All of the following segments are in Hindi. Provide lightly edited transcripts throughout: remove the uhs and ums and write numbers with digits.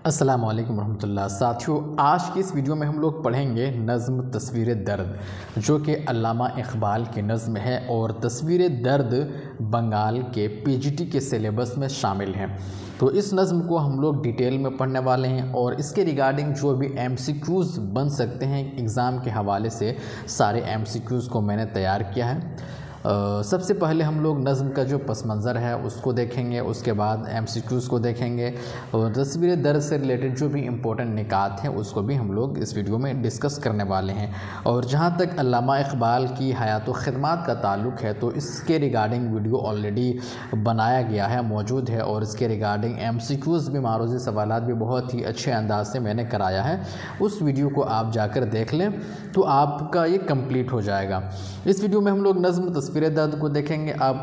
अस्सलाम वालेकुम रहमतुल्लाह। साथियों, आज की इस वीडियो में हम लोग पढ़ेंगे नज़्म तस्वीर दर्द, जो कि अल्लामा इक़बाल की नज़्म है और तस्वीर दर्द बंगाल के पीजीटी के सिलेबस में शामिल हैं। तो इस नज़्म को हम लोग डिटेल में पढ़ने वाले हैं और इसके रिगार्डिंग जो भी एमसीक्यूज़ बन सकते हैं एग्ज़ाम के हवाले से सारे एमसीक्यूज़ को मैंने तैयार किया है। सबसे पहले हम लोग नज़्म का जो पस मंज़र है उसको देखेंगे, उसके बाद एमसीक्यूज़ को देखेंगे और तस्वीर दर्द से रिलेटेड जो भी इम्पोर्टेंट निकात हैं उसको भी हम लोग इस वीडियो में डिस्कस करने वाले हैं। और जहाँ तक अल्लामा इक़बाल की हयात व ख़िदमत का ताल्लुक़ है तो इसके रिगार्डिंग वीडियो ऑलरेडी बनाया गया है, मौजूद है और इसके रिगार्डिंग एमसीक्यूज़ भी, मारूज़ी सवालात भी बहुत ही अच्छे अंदाज से मैंने कराया है। उस वीडियो को आप जाकर देख लें तो आपका ये कंप्लीट हो जाएगा। इस वीडियो में हम लोग नज़्म तस्वीर दर्द को देखेंगे। आप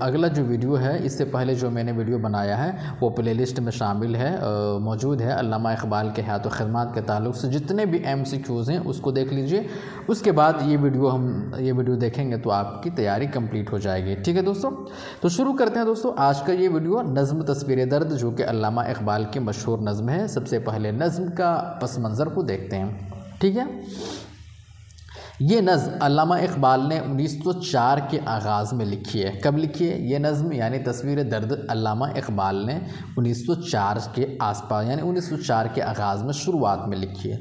अगला जो वीडियो है इससे पहले जो मैंने वीडियो बनाया है वो प्लेलिस्ट में शामिल है, मौजूद है। अल्लामा इक़बाल के हयात व ख़िदमत के ताल्लुक़ से जितने भी एमसीक्यूज़ हैं उसको देख लीजिए। उसके बाद ये वीडियो देखेंगे तो आपकी तैयारी कंप्लीट हो जाएगी। ठीक है दोस्तों, तो शुरू करते हैं दोस्तों आज का ये वीडियो नज़्म तस्वीर दर्द, जो कि अल्लामा इक़बाल की मशहूर नज़्म है। सबसे पहले नज़्म का पस मंज़र को देखते हैं। ठीक है, ये नज़्म अल्लामा इक़बाल ने 1904 के आगाज़ में लिखी है। कब लिखी है ये नज़्म यानी तस्वीर दर्द? अल्लामा इक़बाल ने 1904 के आसपास यानी 1904 के आगाज़ में, शुरुआत में लिखी है।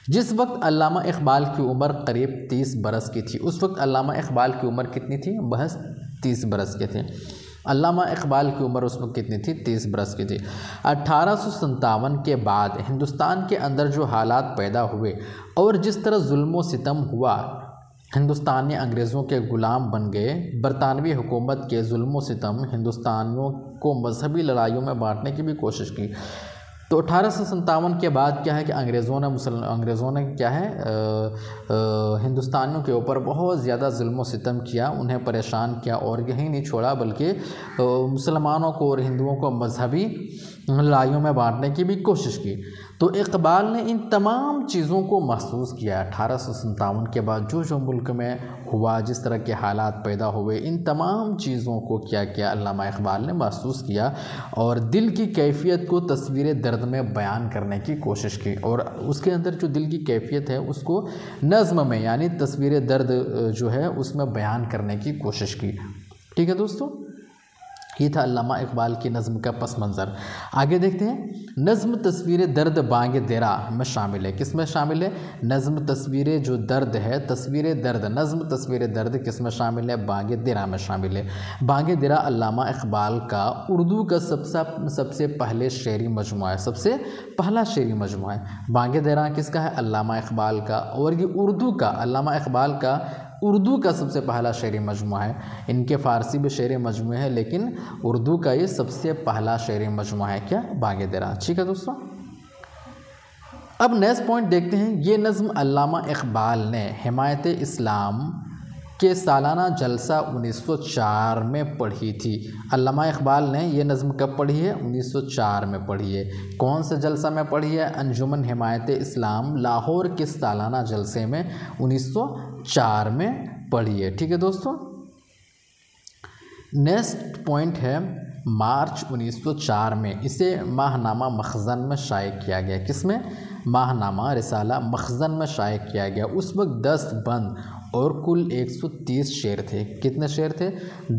जिस वक्त अल्लामा इक़बाल की उम्र करीब 30 बरस की थी। उस वक्त अल्लामा इक़बाल की उम्र कितनी थी? महज 30 बरस के थे। अल्लामा इक़बाल की उम्र उस वक्त कितनी थी? 30 बरस की थी। 1857 के बाद हिंदुस्तान के अंदर जो हालात पैदा हुए और जिस तरह जुल्म सितम हुआ, हिंदुस्तानी अंग्रेज़ों के ग़ुलाम बन गए। बरतानवी हुकूमत के जुल्म सितम हिंदुस्तानियों को मजहबी लड़ाइयों में बांटने की भी कोशिश की। तो 1857 के बाद क्या है कि अंग्रेज़ों ने क्या है हिंदुस्तानियों के ऊपर बहुत ज़्यादा जुल्म सितम किया, उन्हें परेशान किया और यही नहीं छोड़ा बल्कि मुसलमानों को और हिंदुओं को मजहबी लड़ाइयों में बांटने की भी कोशिश की। तो इक़बाल ने इन तमाम चीज़ों को महसूस किया। 1857 के बाद जो मुल्क में हुआ, जिस तरह के हालात पैदा हुए, इन तमाम चीज़ों को क्या किया अल्लामा इक़बाल ने महसूस किया और दिल की कैफ़ियत को तस्वीर दर्द में बयान करने की कोशिश की। और उसके अंदर जो दिल की कैफ़ियत है उसको नज़्म में यानी तस्वीर दर्द जो है उसमें बयान करने की कोशिश की। ठीक है दोस्तों, ये था अल्लामा इक़बाल की नज़्म का पस मंज़र। आगे देखते हैं, नज़्म तस्वीर दर्द बांगे देरा में शामिल है। किस में शामिल है? नज़्म तस्वीर जो दर्द है, तस्वीर दर्द, नज़्म तस्वीर दर्द किस में शामिल है? बांगे देरा में शामिल है। बांगे देरा अल्लामा इक़बाल का उर्दू का सबसे पहले शेरी मजमुआ है, सबसे पहला शेरी मजमुआ है। बांगे देरा किसका है? अल्लामा इक़बाल का। और ये उर्दू का, अल्लामा इक़बाल का उर्दू का सबसे पहला शेरी मजमुआ है। इनके फ़ारसी भी शेरी मजमुए हैं लेकिन उर्दू का ये सबसे पहला शेरी मजमुआ है। क्या? बांगे देरा। ठीक है दोस्तों, अब नेक्स्ट पॉइंट देखते हैं। ये नज़्म अल्लामा इक़बाल ने हिमायत इस्लाम के सालाना जलसा 1904 में पढ़ी थी। अल्लामा इक़बाल ने ये नज़्म कब पढ़ी है? 1904 में पढ़ी है। कौन से जलसा में पढ़ी है? अंजुमन हिमायत इस्लाम लाहौर के सालाना जलसे में 1904 में पढ़ी है। ठीक है दोस्तों, नेक्स्ट पॉइंट है मार्च 1904 में इसे माहनामा मखज़न में शाये किया गया। किसमें? माहनामा रिसाला मखज़न में शाये किया गया। उस वक्त 10 बंद और कुल 130 शेर थे। कितने शेर थे?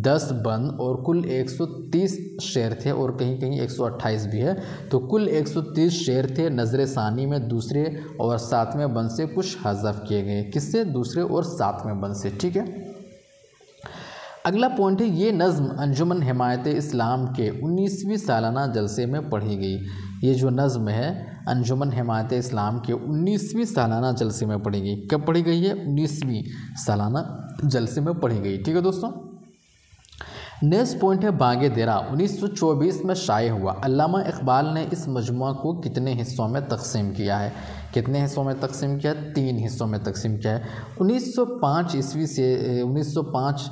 10 बंद और कुल 130 शेर थे और कहीं कहीं 128 भी है। तो कुल 130 शेर थे। नज़र सानी में दूसरे और 7वें बंद से कुछ हज़फ किए गए। किससे? दूसरे और 7वें बंद से। ठीक है, अगला पॉइंट है, ये नज़्म अंजुमन हिमायत इस्लाम के 19वीं सालाना जलसे में पढ़ी गई। ये जो नज़्म है अंजुमन हिमायत इस्लाम के 19वीं सालाना जलसे में पढ़ी गई। कब पढ़ी गई है? 19वीं सालाना जलसे में पढ़ी गई। ठीक है दोस्तों, नेक्स्ट पॉइंट है बांगे देरा 1924 में शाये हुआ। अल्लामा इक़बाल ने इस मजमुआ को कितने हिस्सों में तकसीम किया है? कितने हिस्सों में तकसीम किया है? 3 हिस्सों में तकसीम किया है। 1905 ईस्वी से 1905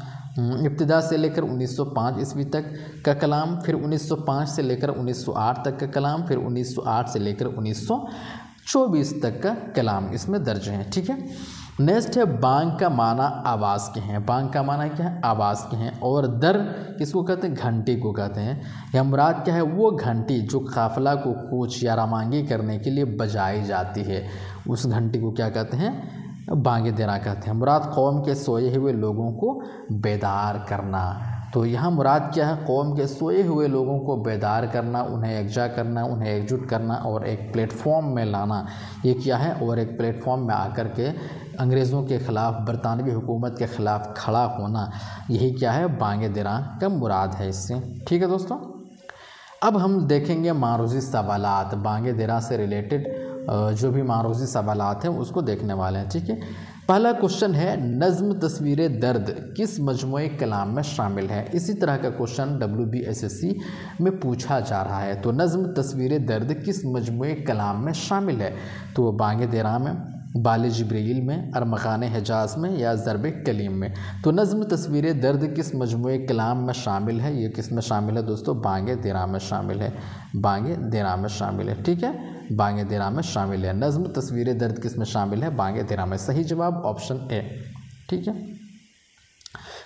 इब्तिदा से लेकर 1905 ईस्वी तक का कलाम, फिर 1905 से लेकर 1908 तक का कलाम, फिर 1908 से लेकर 1924 तक का कलाम इसमें दर्ज है। ठीक है, नेक्स्ट है बांग का माना आवाज़ के हैं। बांग का माना क्या है? आवाज़ के हैं। और दर किसको कहते हैं? घंटी को कहते हैं। या मुराद क्या है? वो घंटी जो काफिला को कूच या रवानगी करने के लिए बजाई जाती है, उस घंटी को क्या कहते हैं? बांगे देना कहते हैं। मुराद कौम के सोए हुए लोगों को बेदार करना। तो यहाँ मुराद क्या है? कौम के सोए हुए लोगों को बेदार करना, उन्हें एकजा करना, उन्हें एकजुट करना और एक प्लेटफॉर्म में लाना। ये क्या है? और एक प्लेटफॉर्म में आकर के अंग्रेज़ों के ख़िलाफ़, बरतानवी हुकूमत के ख़िलाफ़ खड़ा होना, यही क्या है? बांगे देना का मुराद है इससे। ठीक है दोस्तों, अब हम देखेंगे मारूज़ी सवालात। बांगे देना से रिलेटेड जो भी मारूज़ी सवालात हैं उसको देखने वाले हैं। ठीक है, पहला क्वेश्चन है नज़्म तस्वीर दर्द किस मजमूए कलाम में शामिल है? इसी तरह का क्वेश्चन WBSSC में पूछा जा रहा है। तो नज़्म तस्वीर दर्द किस मजमूए कलाम में शामिल है? तो बांगे देना में, बाल जिब्रील में, अरमग़ान हिजाज़ में या ज़रब कलीम में? तो नज़्म तस्वीर दर्द किस मजमूए कलाम में शामिल है? ये किस में शामिल है दोस्तों? बांगे देना में शामिल है। बांगे देना में शामिल है। ठीक है, बांगे देना में शामिल है। नज़्म तस्वीर दर्द किस में शामिल है? बांगे देना में। सही जवाब ऑप्शन ए। ठीक है,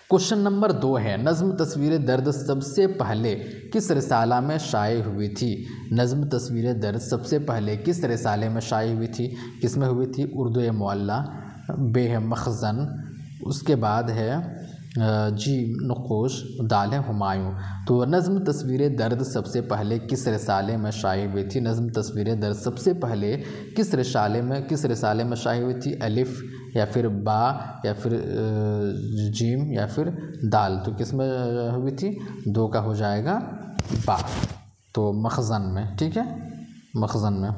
क्वेश्चन नंबर 2 है नज़्म तस्वीर दर्द सबसे पहले किस रिसाला में शाये हुई थी? नज़्म तस्वीर दर्द सबसे पहले किस रिसाले में शाये हुई थी? किस में हुई थी? उर्दू मुअल्ला, बे है मखज़न, उसके बाद है जी नक़ूश, दाल है हुमायूं। तो नज़्म तस्वीर दर्द सबसे पहले किस रिसाले में शाये हुई थी? नज़्म तस्वीर दर्द सबसे पहले किस रिसाले में शाये हुई थी? अलिफ या फिर बा या फिर जीम या फिर दाल? तो किस में हुई थी? 2 का हो जाएगा बा, तो मखज़न में। ठीक है, मखज़न में।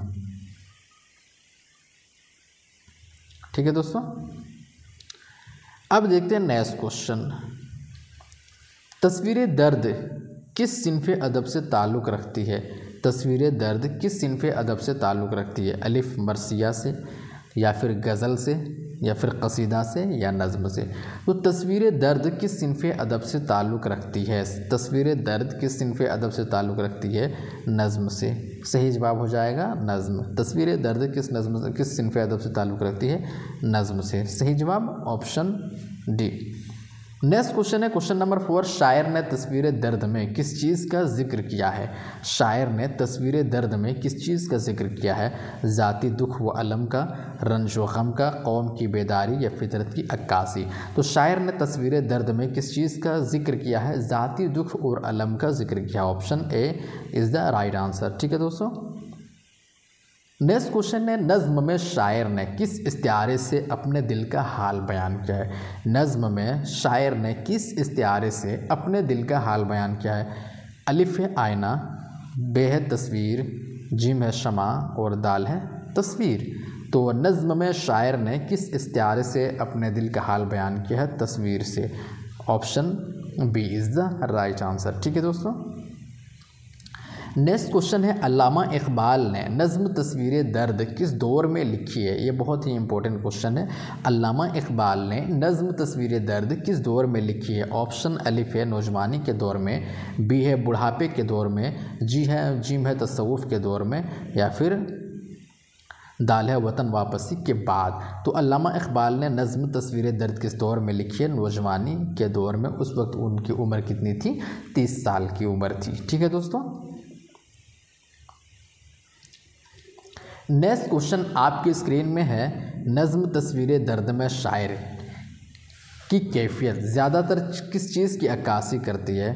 ठीक है दोस्तों, अब देखते हैं नेक्स्ट क्वेश्चन। तस्वीर दर्द किस सिन्फ़े अदब से ताल्लुक़ रखती है? तस्वीर दर्द किस सिन्फ़े अदब से ताल्लुक़ रखती है? अलिफ मरसिया से या फिर गज़ल से या फिर कसीदा से या नज़्म से? तो तस्वीर दर्द किस सिन्फ़े अदब से ताल्लुक़ रखती है? तस्वीर दर्द किस सिन्फ़े अदब से ताल्लुक़ रखती है? नज़्म से। सही जवाब हो जाएगा नज़्म। तस्वीर दर्द किस सिन्फ़े अदब से ताल्लुक़ रखती है? नज़्म से। सही जवाब ऑप्शन डी। नेक्स्ट क्वेश्चन है क्वेश्चन नंबर 4। शायर ने तस्वीर दर्द में किस चीज़ का जिक्र किया है? शायर ने तस्वीर दर्द में किस चीज़ का जिक्र किया है? ज़ाती दुख व अलम का, रंज व गम का, कौम की बेदारी या फितरत की अक्कासी? तो शायर ने तस्वीर दर्द में किस चीज़ का जिक्र किया है? ज़ाती दुख और अलम का जिक्र किया। Option A is the right answer. ठीक है दोस्तों, नेक्स्ट क्वेश्चन है नज़्म में शायर ने किस इस्तिआरे से अपने दिल का हाल बयान किया है? नज़्म में शायर ने किस इस्तिआरे से अपने दिल का हाल बयान किया है? अलिफ है आईना, बे है तस्वीर, जीम है शमा और दाल है तस्वीर। तो नज़्म में शायर ने किस इस्तिआरे से अपने दिल का हाल बयान किया है? तस्वीर से। Option B is the right answer. ठीक है दोस्तों, नेक्स्ट क्वेश्चन है अल्लामा इकबाल ने नज़्म तस्वीर दर्द किस दौर में लिखी है? ये बहुत ही इंपॉर्टेंट क्वेश्चन है। अल्लामा इकबाल ने नज़्म तस्वीर दर्द किस दौर में लिखी है? ऑप्शन अलिफ है नौजवानी के दौर में, बी है बुढ़ापे के दौर में, जीम है तसव्वुफ़ के दौर में या फिर दाल है वतन वापसी के बाद। तो अल्लामा इकबाल ने नज़्म तस्वीर दर्द किस दौर में लिखी है? नौजवानी के दौर में। उस वक्त उनकी उम्र कितनी थी? 30 साल की उम्र थी। ठीक है दोस्तों, नेक्स्ट क्वेश्चन आपकी स्क्रीन में है नज़्म तस्वीर दर्द में शायर की कैफियत ज़्यादातर किस चीज़ की अक्कासी करती है?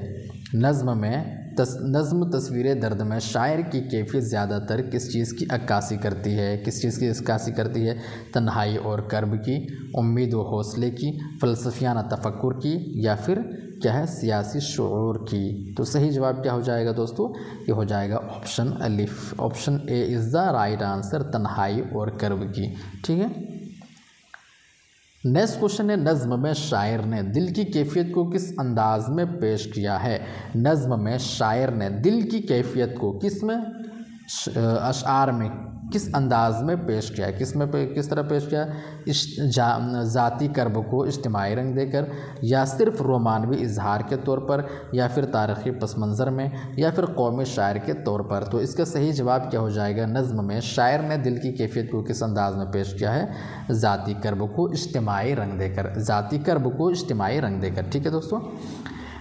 नज़्म तस्वीर दर्द में शायर की कैफियत ज़्यादातर किस चीज़ की अक्कासी करती है? किस चीज़ की अक्कासी करती है? तन्हाई और कर्ब की, उम्मीद व हौसले की, फ़लसफ़ियाना तफ़क्कुर की या फिर क्या है सियासी शऊर की? तो सही जवाब क्या हो जाएगा दोस्तों? ये हो जाएगा ऑप्शन अलिफ। Option A is the right answer, तन्हाई और कर्ब की। ठीक है, नेक्स्ट क्वेश्चन है नज़्म में शायर ने दिल की कैफियत को किस अंदाज में पेश किया है? नज़्म में शायर ने दिल की कैफियत को किस में अशआर में किस अंदाज में पेश किया है, किस तरह पेश किया है, इस ज़ाती कर्ब को इज्तिमाई रंग देकर, या सिर्फ रोमानवी इजहार के तौर पर, या फिर तारीख़ी पस मंज़र में, या फिर कौमी शायर के तौर पर। तो इसका सही जवाब क्या हो जाएगा, नज़्म में शायर ने दिल की कैफियत को किस अंदाज में पेश किया है, ज़ाती कर्ब को इज्तिमाई रंग देकर, ज़ाती कर्ब को इज्तिमाई रंग देकर। ठीक है दोस्तों।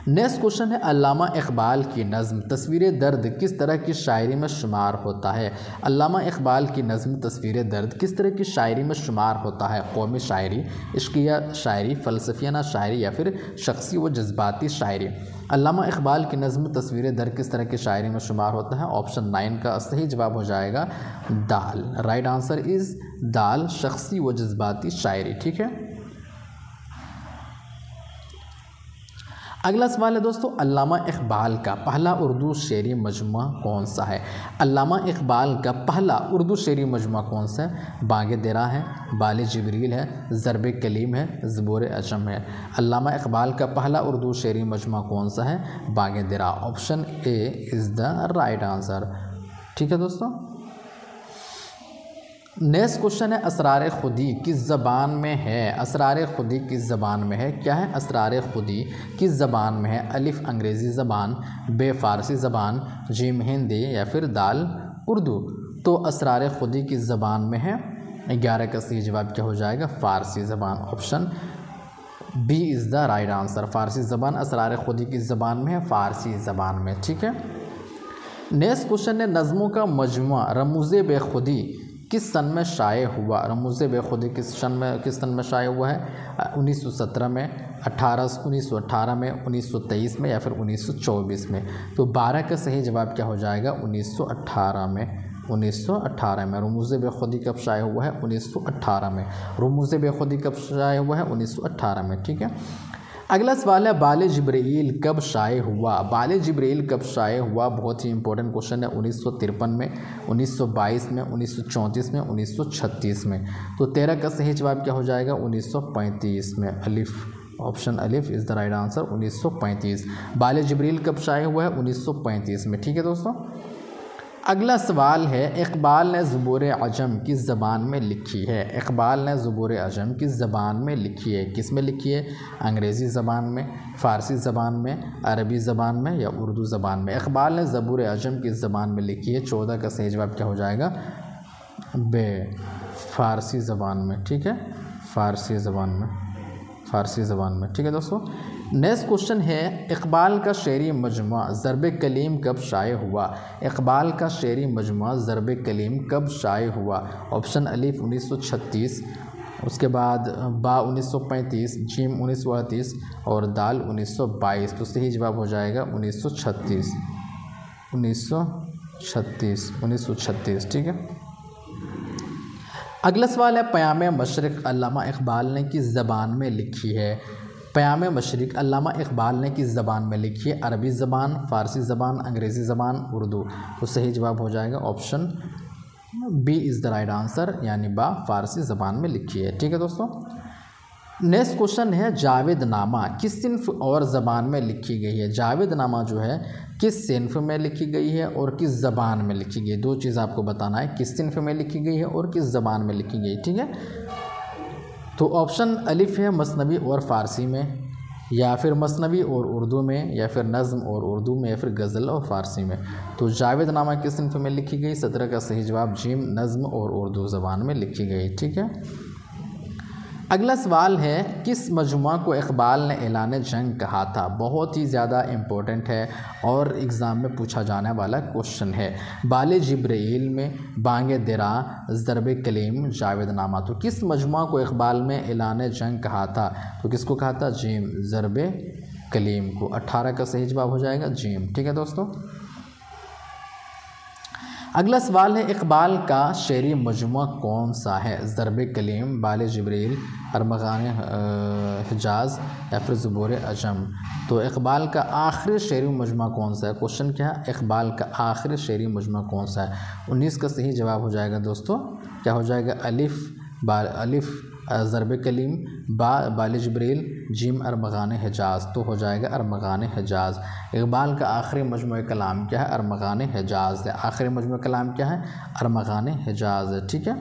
नेक्स्ट क्वेश्चन है, अल्लामा इकबाल की नज़्म तस्वीर दर्द किस तरह की शायरी में शुमार होता है। अल्लामा इकबाल की नज़्म तस्वीर दर्द किस तरह की शायरी में शुमार होता है, कौमी शायरी, इश्किया शायरी, फ़लसफ़ियाना शायरी, या फिर शख्सी व जज्बाती शायरी। अल्लामा इकबाल की नज़्म तस्वीर दर्द किस तरह की शायरी में शुमार होता है, ऑप्शन 9 का सही जवाब हो जाएगा दाल। राइट आंसर इज़ दाल, शख्सी व जज्बाती शायरी। ठीक है। अगला सवाल है दोस्तों, अल्लामा इकबाल का पहला उर्दू शेरी मजमुआ कौन सा है। अल्लामा इकबाल का पहला उर्दू शेरी मजमुआ कौन सा है, बांगे दिरा है, बाले जिब्रील है, ज़रब कलीम है, ज़बूर अजम है। अल्लामा इकबाल का पहला उर्दू शेरी मजमुआ कौन सा है, Bange Dara. Option A is the right answer. ठीक है दोस्तों। नेक्स्ट क्वेश्चन है, असरार खुदी किस ज़बान में है। असरार खुदी किस ज़बान में है, क्या है असरार खुदी किस ज़बान में है, अलिफ़ अंग्रेज़ी ज़बान, बे फ़ारसी ज़बान, जीम हिंदी, या फिर दाल उर्दू। तो असरार खुदी किस ज़बान में है, 11 का सही जवाब क्या हो जाएगा, फ़ारसी ज़बान। Option B is the right answer. Farsi ज़बान असरार खुदी किस ज़बान में है, फ़ारसी ज़बान में। ठीक है। नेक्स्ट क्वेश्चन है, नज़्मों का मजमुआ रमूज़े बेखुदी किस सन में शाये हुआ। रमूज़े बेखुदी किस सन में शाये हुआ है, 1917 में, 1918 में, 1923 में, या फिर 1924 में। तो 12 का सही जवाब क्या हो जाएगा, 1918 में। 1918 में रमूज़े बेखुदी कब शाये हुआ है, 1918 में। रमूज़े बेखुदी कब शाये हुआ है, 1918 में। ठीक है। अगला सवाल है, बाले जिब्रील कब शाये हुआ। बाले जिब्रील कब शाये हुआ, बहुत ही इंपॉर्टेंट क्वेश्चन है। 1953 में, 1922 में, 1934 में, 1936 में। तो 13 का सही जवाब क्या हो जाएगा, 1935 में। अलिफ, ऑप्शन अलिफ इज़ द राइट आंसर, 1935। बाले जिब्रील कब शाये हुआ है, 1935 में। ठीक है दोस्तों। अगला सवाल है, इकबाल ने ज़बूर अजम किस ज़बान में लिखी है। इकबाल ने ज़बूर अजम किस ज़बान में लिखी है, किस में लिखी है, अंग्रेज़ी ज़बान में, फ़ारसी ज़बान में, अरबी ज़बान में, या उर्दू ज़बान में। इकबाल ने ज़बूर अजम किस ज़बान में लिखी है, 14 का सही जवाब क्या हो जाएगा, बे फ़ारसी ज़बान में। ठीक है, फ़ारसी ज़बान में, फ़ारसी ज़बान में। ठीक है दोस्तों। नेक्स्ट क्वेश्चन है, इकबाल का शेरी मजमुआ ज़रब कलीम कब शाये हुआ। इकबाल का शेरी मजमुआ ज़रब कलीम कब शाये हुआ। ऑप्शन अलिफ 1936, उसके बाद बा 1935, जीम 1938, और दाल 1922। तो सही जवाब हो जाएगा 1936, 1936। ठीक है। अगला सवाल है, क़याम मशरिक़ अल्लामा इकबाल ने किस ज़बान में लिखी है। क़याम मशरिक़ अल्लामा इकबाल ने किस ज़बान में लिखी है, अरबी ज़बान, फ़ारसी ज़बान, अंग्रेज़ी ज़बान, उर्दू। तो सही जवाब हो जाएगा option B is the right answer, यानी बा फ़ारसी ज़बान में लिखी है। ठीक है दोस्तों। नेक्स्ट क्वेश्चन है, जावेद नामा किस सिन्फ और ज़बान में लिखी गई है। जावेद नामा जो है किस सिन्फ में लिखी गई है और किस ज़बान में लिखी गई है, दो चीज़ आपको बताना है, किस सिन्फ में लिखी गई है और किस ज़बान में लिखी गई। ठीक है। तो ऑप्शन अलिफ है मसनवी और फ़ारसी में, या फिर मसनवी और उर्दू में, या फिर नज़्म और उर्दू में, या फिर गज़ल और फ़ारसी में। तो जावेद नामा किस सिन्फ में लिखी गई, 17 का सही जवाब जीम, नज़्म और उर्दू ज़बान में लिखी गई। ठीक है। अगला सवाल है, किस मजमुआ को इकबाल ने ऐलान जंग कहा था। बहुत ही ज़्यादा इम्पोर्टेंट है और एग्ज़ाम में पूछा जाने वाला क्वेश्चन है। बाले जिब्रील में, बांगे दिरा, ज़रब कलीम, जावेद नामा। तो किस मजमुआ को इकबाल में ऐलान जंग कहा था, तो किसको कहा था, जीम, ज़रब कलीम को। 18 का सही जवाब हो जाएगा जीम। ठीक है दोस्तों। अगला सवाल है, इकबाल का शेरी मजमुआ कौन सा है। ज़रब कलीम, बाले जिब्रील, अरमग़ान हिजाज़, या फिर ज़बूर अजम। तो इकबाल का आखिरी शेरी मजमुआ कौन सा है। क्वेश्चन क्या है, इकबाल का आखिरी शेरी मजमुआ कौन सा है। 19 का सही जवाब हो जाएगा दोस्तों, क्या हो जाएगा, अलिफ ज़रब कलीम, बा बाल जबरील, जीम अरमगान हिजाज़, तो हो जाएगा अरमगान हिजाज़। इकबाल का आखिरी मजमूए कलाम क्या है? अरमगान हिजाज़। आखिरी मजमूए कलाम क्या है? अरमगान हिजाज़। ठीक है,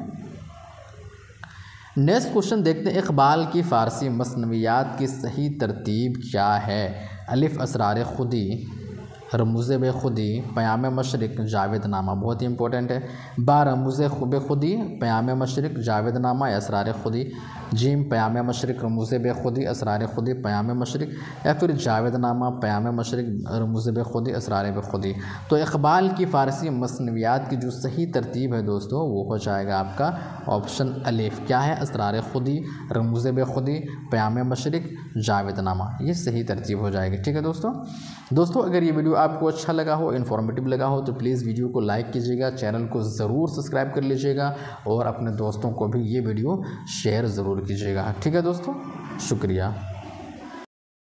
नेक्स्ट क्वेश्चन देखते हैं, इकबाल की फ़ारसी मसनवियात की सही तरतीब क्या है? अलिफ असरार खुदी, रमूज़ बेखुदी, क़याम मशरिक़, जावेदनामा, बहुत ही इंपॉर्टेंट है। बा रमूज़ बेखुदी, क़याम मशरिक़, जावेदनामा, असरार खुदी। जीम क़याम मशरिक़, रमूज़ बेखुदी, असरार खुदी, क़याम मशरिक़, या फिर जावेदनामा, क़याम मशरिक़, रमूज़ बेखुदी, असरार बेखुदी। तो इकबाल की फ़ारसी मसनवियात की जो सही तरतीब है दोस्तों वो हो जाएगा आपका ऑप्शन अलिफ। क्या है? असरार खुदी, रमूज़ बेखुदी, क़याम मशरिक़, जावेदनामा, ये सही तरतीब हो जाएगी। ठीक है दोस्तों अगर ये वीडियो आपको अच्छा लगा हो, इन्फॉर्मेटिव लगा हो, तो प्लीज़ वीडियो को लाइक कीजिएगा, चैनल को ज़रूर सब्सक्राइब कर लीजिएगा और अपने दोस्तों को भी ये वीडियो शेयर ज़रूर कीजिएगा। ठीक है दोस्तों, शुक्रिया।